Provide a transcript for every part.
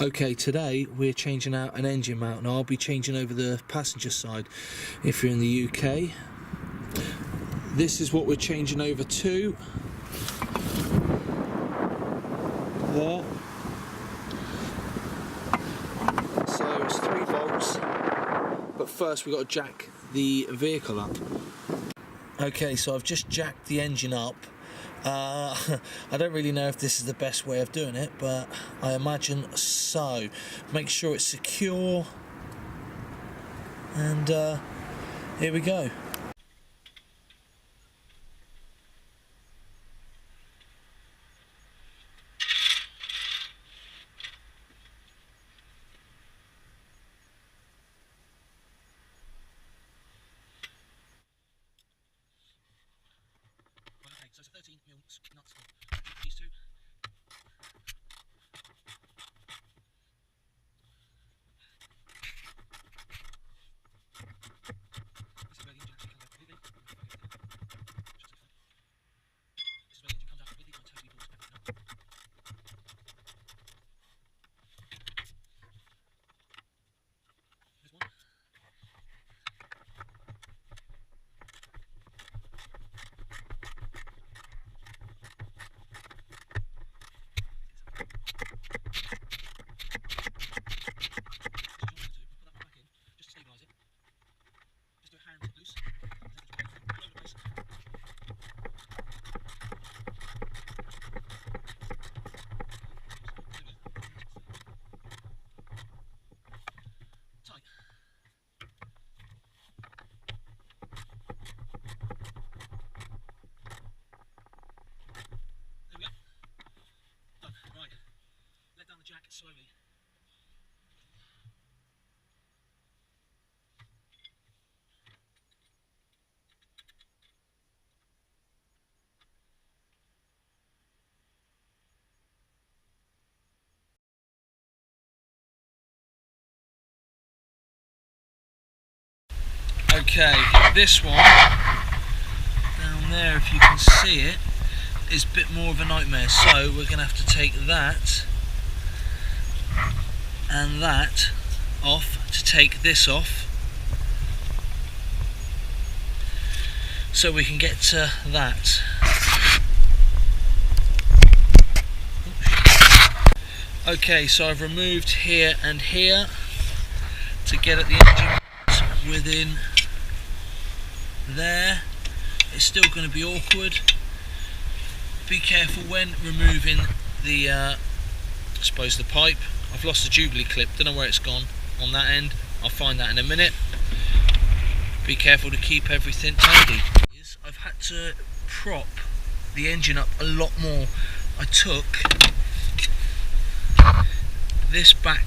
Okay, today we're changing out an engine mount, and I'll be changing over the passenger side if you're in the UK. This is what we're changing over to. There. So it's 3 volts, but first we've got to jack the vehicle up. Okay, so I've just jacked the engine up. I don't really know if this is the best way of doing it, but I imagine so. Make sure it's secure, and here we go. Okay, so it's a 13mm nuts for these two. This is where the engine actually comes out completely. This is where the engine comes out completely. I totally bought everything up. There's one. Jack it slowly. Okay, this one down there, if you can see it, is a bit more of a nightmare. So we're going to have to take that and that off to take this off, so we can get to that. Okay, so I've removed here and here to get at the engine within there. It's still going to be awkward. Be careful when removing the I suppose the pipe. I've lost the Jubilee clip, don't know where it's gone on that end. I'll find that in a minute. Be careful to keep everything tidy. I've had to prop the engine up a lot more. I took this back,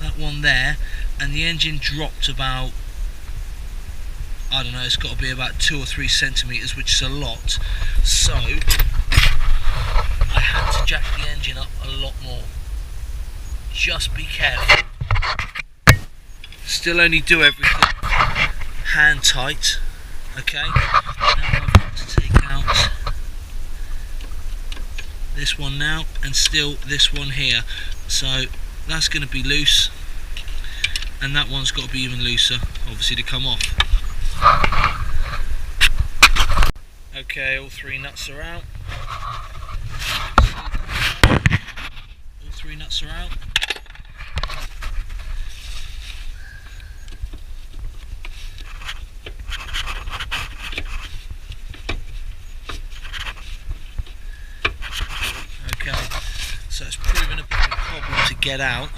that one there, and the engine dropped about, I don't know, it's got to be about 2 or 3 centimetres, which is a lot. So I had to jack the engine up a lot more. Just be careful. Still only do everything hand tight. Okay, now I've got to take out this one now, and still this one here. So that's going to be loose, and that one's got to be even looser, obviously, to come off. Okay, all 3 nuts are out. All 3 nuts are out. Okay, so it's proven a bit of a problem to get out.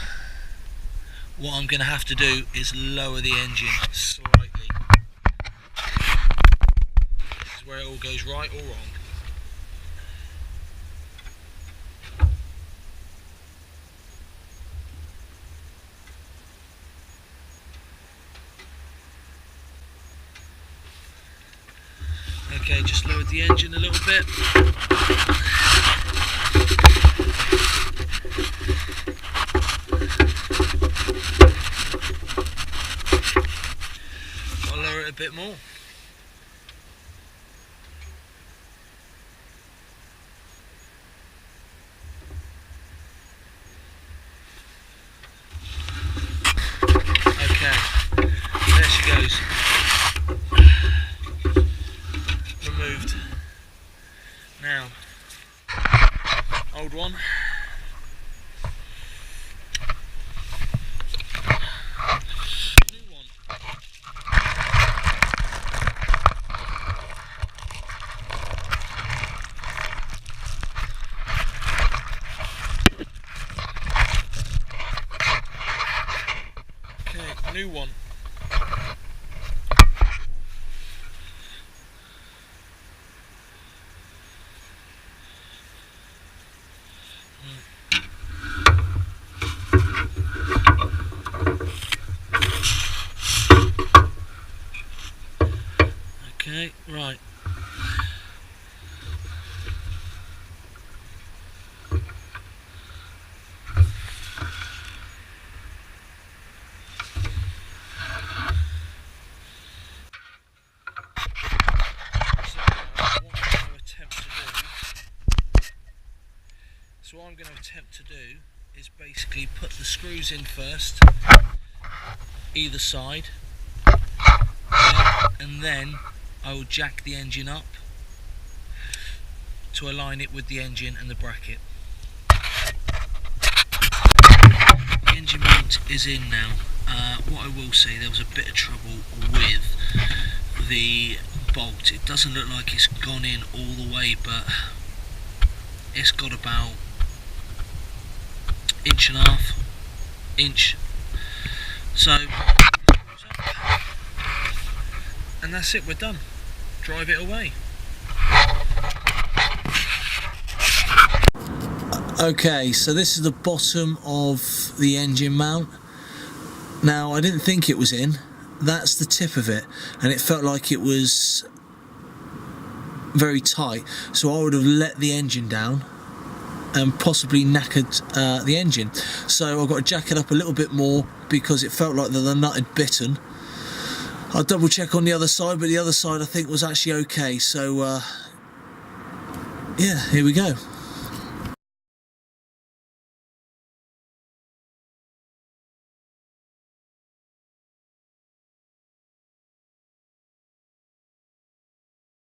What I'm going to have to do is lower the engine slightly. This is where it all goes right or wrong. Okay, just lowered the engine a little bit. I'll lower it a bit more. Old one. New one. Okay, new one. Okay, right. So what I'm going to attempt to do is basically put the screws in first, either side, and then I will jack the engine up to align it with the engine and the bracket. The engine mount is in now. What I will say, there was a bit of trouble with the bolt. It doesn't look like it's gone in all the way, but it's got about inch and a half, inch. So, and that's it, we're done. Drive it away. Okay, so this is the bottom of the engine mount. Now, I didn't think it was in. That's the tip of it, and it felt like it was very tight, so I would have let the engine down and possibly knackered the engine. So I've got to jack it up a little bit more because it felt like the nut had bitten. I'll double check on the other side, but the other side I think was actually okay. So yeah, here we go.